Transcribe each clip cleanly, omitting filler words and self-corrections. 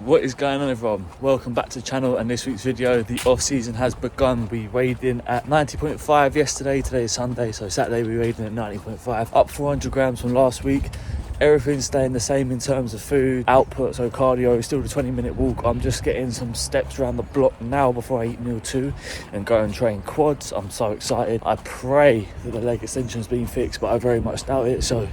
What is going on, everyone? Welcome back to the channel, and this week's video, the off season has begun. We weighed in at 90.5 yesterday. Today is Sunday, so Saturday we weighed in at 90.5, up 400 grams from last week. Everything's staying the same in terms of food output, so cardio, still the 20-minute walk. I'm just getting some steps around the block now before I eat meal 2 and go and train quads. I'm so excited. I pray that the leg extension's been fixed, but I very much doubt it. So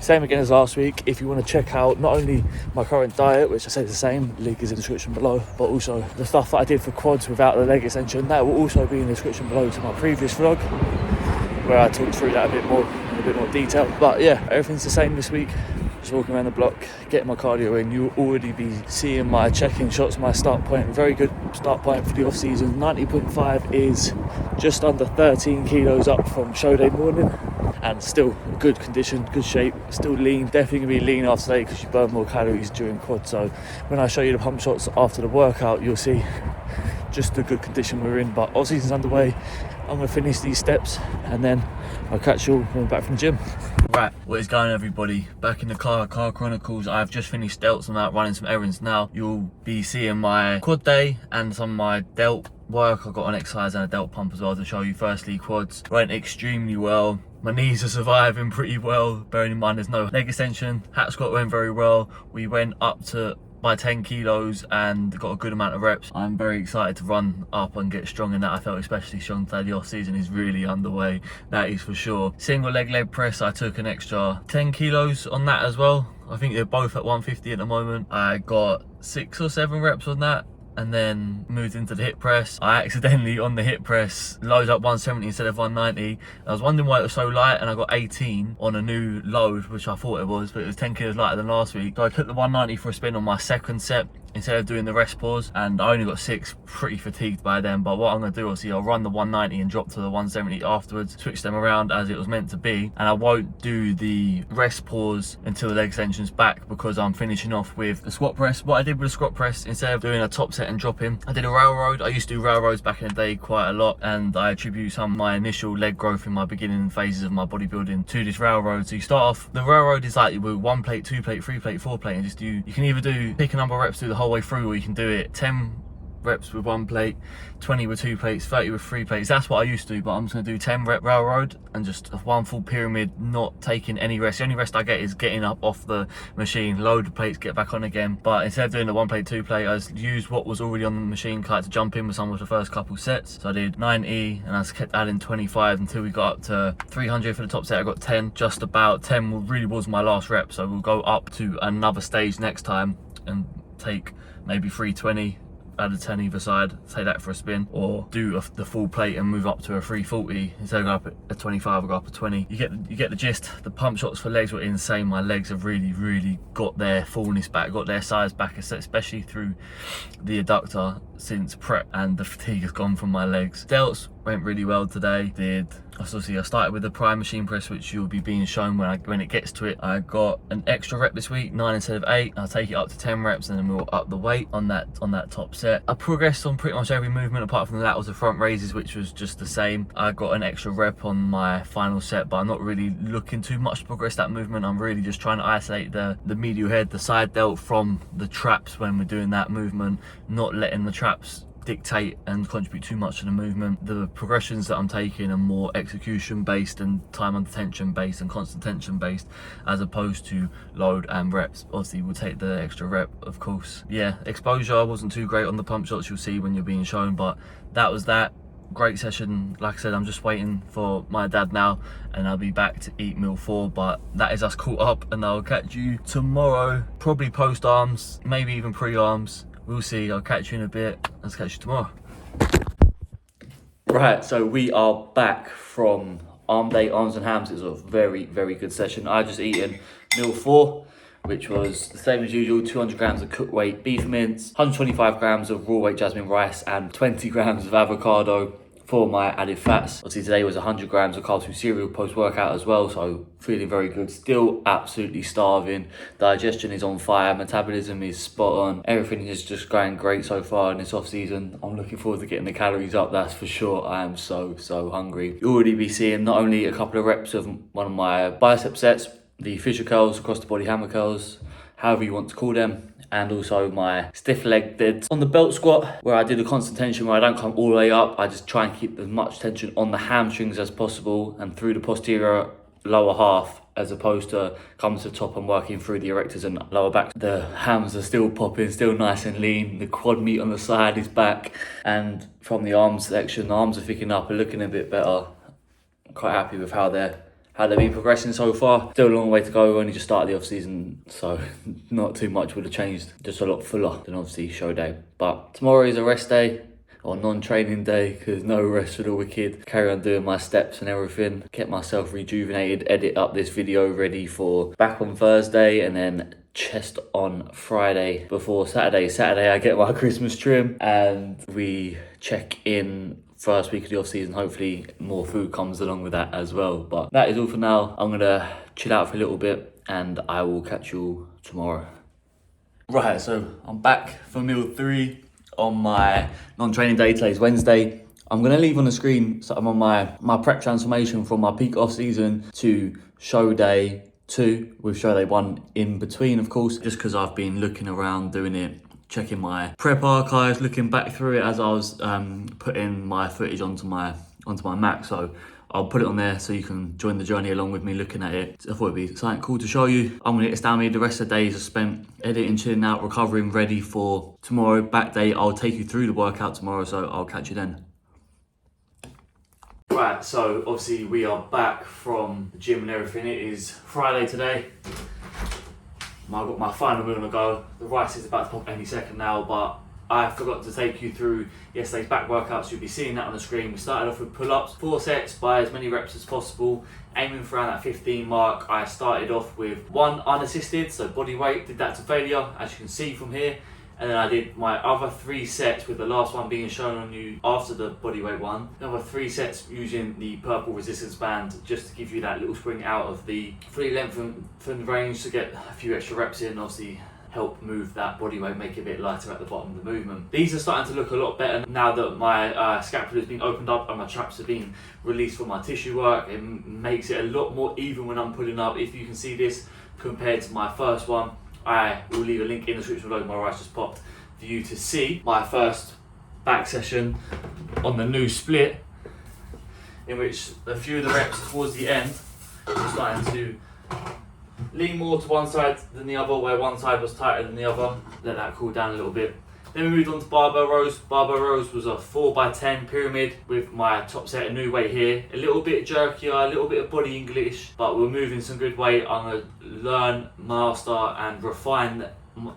same again as last week. If you want to check out not only my current diet, which I say is the same, link is in the description below, but also the stuff that I did for quads without the leg extension, that will also be in the description below to my previous vlog, where I talked through that in a bit more detail. But yeah, everything's the same this week. Just walking around the block, getting my cardio in. You'll already be seeing my check-in shots, my start point. Very good start point for the off season. 90.5 is just under 13 kilos up from show day morning, and still good condition, good shape, still lean. Definitely gonna be lean after today because you burn more calories during quad. So when I show you the pump shots after the workout, you'll see just the good condition we're in. But off season's underway. I'm gonna finish these steps and then I'll catch you all when we're back from the gym. Right, what is going on, everybody? Back in the car chronicles. I've just finished delts. I'm out running some errands now. You'll be seeing my quad day and some of my delt work. I've got an exercise and a delt pump as well to show you. Firstly, quads went extremely well. My knees are surviving pretty well, bearing in mind there's no leg extension. Hat squat went very well. We went up to by 10 kilos and got a good amount of reps. I'm very excited to run up and get strong in that. I felt especially strong today. The off season is really underway, that is for sure. Single leg press, I took an extra 10 kilos on that as well. I think they're both at 150 at the moment. I got 6 or 7 reps on that, and then moved into the hip press. I accidentally on the hip press loaded up 170 instead of 190. I was wondering why it was so light, and I got 18 on a new load, which I thought it was, but it was 10 kilos lighter than last week. So I took the 190 for a spin on my second set instead of doing the rest pause, and I only got 6, pretty fatigued by them. But what I'm gonna do, obviously, I'll run the 190 and drop to the 170 afterwards, switch them around as it was meant to be, and I won't do the rest pause until the leg extension's back because I'm finishing off with the squat press. What I did with the squat press, instead of doing a top set and dropping, I did a railroad. I used to do railroads back in the day quite a lot, and I attribute some of my initial leg growth in my beginning phases of my bodybuilding to this railroad. So you start off, the railroad is like with 1 plate, 2 plate, 3 plate, 4 plate, and just you can either pick a number of reps through the whole way through, or you can do it 10 reps with 1 plate, 20 with 2 plates, 30 with 3 plates. That's what I used to do, but I'm just going to do 10 rep railroad and just one full pyramid, not taking any rest. The only rest I get is getting up off the machine, load the plates, get back on again. But instead of doing the 1 plate, 2 plate, I used what was already on the machine, kind of to jump in with some of the first couple sets. So I did 90 and I just kept adding 25 until we got up to 300 for the top set. I got 10, just about 10 really was my last rep. So we'll go up to another stage next time and take maybe 320, add a 10 either side, take that for a spin, or do the full plate and move up to a 340 instead of go up at 25. I'll go up at 20. You get the gist. The pump shots for legs were insane. My legs have really got their fullness back, got their size back, especially through the adductor since prep, and the fatigue has gone from my legs. Delts went really well today. I started with the prime machine press, which you'll be being shown when it gets to it. I got an extra rep this week, 9 instead of 8. I'll take it up to 10 reps and then we'll up the weight on that top set. I progressed on pretty much every movement apart from the laterals and front raises, which was just the same. I got an extra rep on my final set, but I'm not really looking too much to progress that movement. I'm really just trying to isolate the medial head, the side delt from the traps when we're doing that movement, not letting the traps dictate and contribute too much to the movement. The progressions that I'm taking are more execution based and time under tension based and constant tension based, as opposed to load and reps. Obviously we'll take the extra rep, of course. Yeah, exposure wasn't too great on the pump shots, you'll see when you're being shown, but that was that. Great session. Like I said, I'm just waiting for my dad now and I'll be back to eat meal 4, but that is us caught up, and I'll catch you tomorrow, probably post arms, maybe even pre-arms. We'll see. I'll catch you in a bit. Let's catch you tomorrow. Right, so we are back from arm day, arms and hams. It was a very good session. I just eaten meal 4, which was the same as usual, 200 grams of cooked weight beef mince, 125 grams of raw weight jasmine rice, and 20 grams of avocado for my added fats. Obviously today was 100 grams of carb cereal post-workout as well, so feeling very good. Still absolutely starving. Digestion is on fire, metabolism is spot on. Everything is just going great so far in this off season. I'm looking forward to getting the calories up, that's for sure. I am so hungry. You'll already be seeing not only a couple of reps of one of my bicep sets, the Fisher curls, across the body hammer curls, however you want to call them, and also my stiff leg deads. On the belt squat, where I do the constant tension, where I don't come all the way up, I just try and keep as much tension on the hamstrings as possible and through the posterior lower half, as opposed to coming to the top and working through the erectors and lower back. The hams are still popping, still nice and lean. The quad meat on the side is back, and from the arms section, the arms are thickening up and looking a bit better. I'm quite happy with how they've been progressing so far. Still a long way to go. We only just started the off season, so not too much would have changed. Just a lot fuller than obviously show day. But tomorrow is a rest day, or non-training day, because no rest for the wicked. Carry on doing my steps and everything. Get myself rejuvenated, edit up this video ready for back on Thursday, and then chest on Friday before Saturday. Saturday I get my Christmas trim, and we check in first week of the off season. Hopefully more food comes along with that as well. But that is all for now. I'm gonna chill out for a little bit, and I will catch you all tomorrow. Right, so I'm back for meal 3 on my non-training day. Today's Wednesday. I'm going to leave on the screen so I'm on my prep transformation from my peak off-season to show day 2 with show day 1 in between, of course, just because I've been looking around doing it, checking my prep archives, looking back through it as I was putting my footage onto my Mac. So I'll put it on there so you can join the journey along with me looking at it. I thought it'd be something cool to show you. I'm gonna get this down here. The rest of the days are spent editing, chilling out, recovering, ready for tomorrow, back day. I'll take you through the workout tomorrow, so I'll catch you then. Right, so obviously we are back from the gym and everything. It is Friday today. I've got my final meal on the go. The rice is about to pop any second now, but I forgot to take you through yesterday's back workouts. You'll be seeing that on the screen. We started off with pull-ups, 4 sets by as many reps as possible, aiming for around that 15 mark. I started off with 1 unassisted, so body weight, did that to failure, as you can see from here. And then I did my other 3 sets, with the last one being shown on you after the bodyweight one. Another 3 sets using the purple resistance band, just to give you that little spring out of the fully lengthened range to get a few extra reps in, obviously help move that body weight, make it a bit lighter at the bottom of the movement. These are starting to look a lot better now that my scapula has been opened up and my traps have been released from my tissue work. It makes it a lot more even when I'm pulling up. If you can see this compared to my first one, I will leave a link in the description below. My rice just popped for you to see my first back session on the new split, in which a few of the reps towards the end were starting to lean more to one side than the other, where one side was tighter than the other. Let that cool down a little bit. Then we moved on to barbell rows. Barbell rows was a 4x10 pyramid with my top set, a new weight here. A little bit jerkier, a little bit of body English, but we're moving some good weight. I'm going to learn, master and refine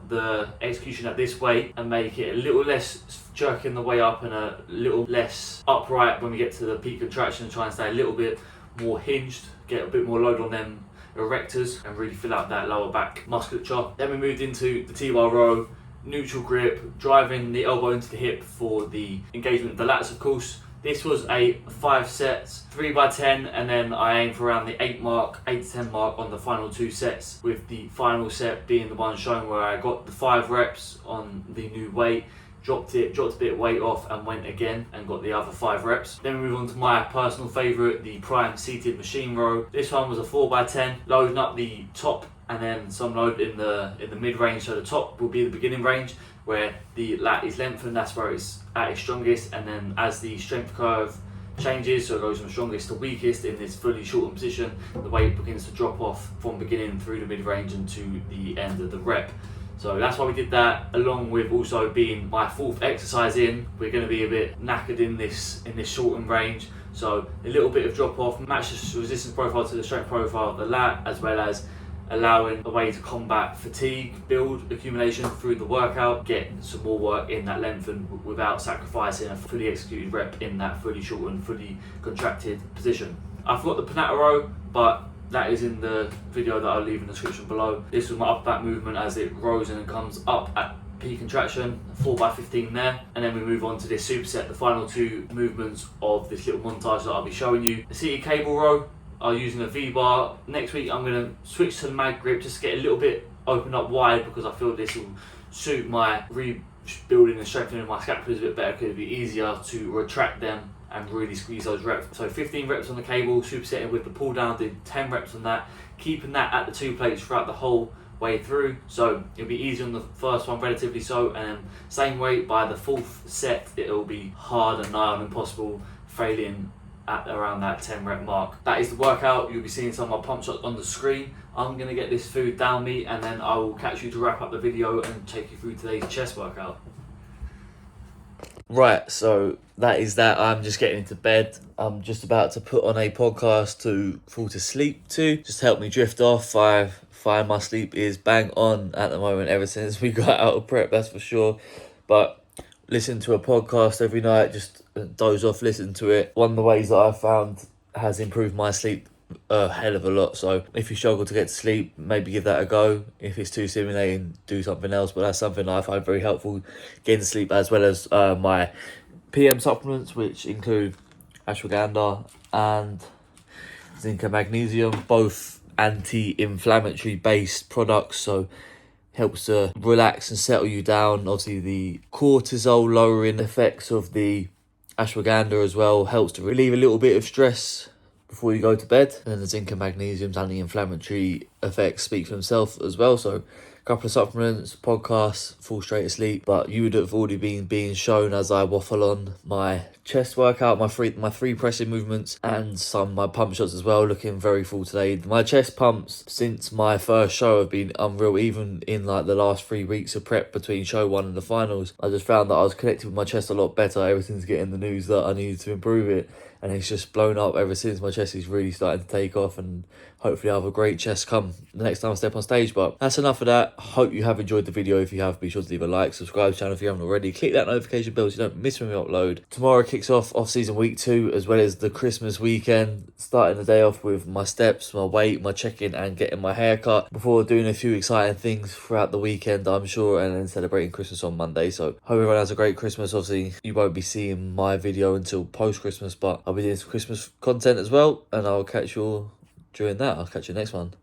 the execution at this weight and make it a little less jerking the way up and a little less upright when we get to the peak contraction, and try and stay a little bit more hinged, get a bit more load on them erectors and really fill out that lower back musculature. Then we moved into the T-bar row, neutral grip, driving the elbow into the hip for the engagement of the lats, of course. This was a 5 sets, 3x10, and then I aim for around the 8 to 10 mark on the final 2 sets, with the final set being the one shown where I got the 5 reps on the new weight, dropped a bit of weight off and went again and got the other 5 reps. Then we move on to my personal favourite, the prime seated machine row. This one was a 4x10, loading up the top and then some load in the mid-range. So the top will be the beginning range where the lat is lengthened, that's where it's at its strongest, and then as the strength curve changes, so it goes from strongest to weakest in this fully shortened position, the weight begins to drop off from beginning through the mid-range and to the end of the rep. So that's why we did that, along with also being my 4th exercise in. We're going to be a bit knackered in this shortened range, so a little bit of drop off, match the resistance profile to the strength profile of the lat, as well as allowing a way to combat fatigue, build accumulation through the workout, get some more work in that lengthen without sacrificing a fully executed rep in that fully shortened, fully contracted position. I forgot the Panata row, but that is in the video that I'll leave in the description below. This was my upper back movement as it rose and comes up at peak contraction, 4x15 there. And then we move on to this superset, the final 2 movements of this little montage that I'll be showing you. The seated cable row, are using a V-bar. Next week I'm going to switch to the mag grip just to get a little bit opened up wide, because I feel this will suit my rebuilding and strengthening my scapulars a bit better, because it'll be easier to retract them and really squeeze those reps. So 15 reps on the cable, supersetting with the pull down, did 10 reps on that, keeping that at the 2 plates throughout the whole way through, so it'll be easy on the first one, relatively so, and same weight by the fourth set it'll be hard and nigh on impossible, failing at around that 10 rep mark. That is the workout. You'll be seeing some of my pump shots on the screen. I'm gonna get this food down me, and then I will catch you to wrap up the video and take you through today's chest workout. Right, so that is that. I'm just getting into bed. I'm just about to put on a podcast to fall to sleep to. Just help me drift off. I find my sleep is bang on at the moment ever since we got out of prep, that's for sure. But listen to a podcast every night, just doze off, listen to it. One of the ways that I've found has improved my sleep a hell of a lot. So if you struggle to get to sleep, maybe give that a go. If it's too stimulating, do something else. But that's something I find very helpful, getting to sleep, as well as my PM supplements, which include ashwagandha and zinc and magnesium, both anti-inflammatory based products, so helps to relax and settle you down. Obviously the cortisol lowering effects of the ashwagandha as well helps to relieve a little bit of stress before you go to bed. And the zinc and magnesium's anti-inflammatory effects speak for themselves as well. So a couple of supplements, podcasts, fall straight to sleep. But you would have already been being shown as I waffle on my chest workout, my three pressing movements, and some of my pump shots as well, looking very full today. My chest pumps since my first show have been unreal. Even in like the last 3 weeks of prep between show 1 and the finals, I just found that I was connected with my chest a lot better. Everything's getting the news that I needed to improve it, and it's just blown up ever since. My chest is really starting to take off, and hopefully I'll have a great chest come the next time I step on stage. But that's enough of that. Hope you have enjoyed the video. If you have, be sure to leave a like, subscribe to the channel if you haven't already, click that notification bell so you don't miss when we upload. Tomorrow kicks off off-season week 2, as well as the Christmas weekend, starting the day off with my steps, my weight, my check-in, and getting my hair cut before doing a few exciting things throughout the weekend, I'm sure, and then celebrating Christmas on Monday. So hope everyone has a great Christmas. Obviously you won't be seeing my video until post-Christmas, but I'll be doing some Christmas content as well, and I'll catch you all during that. I'll catch you next one.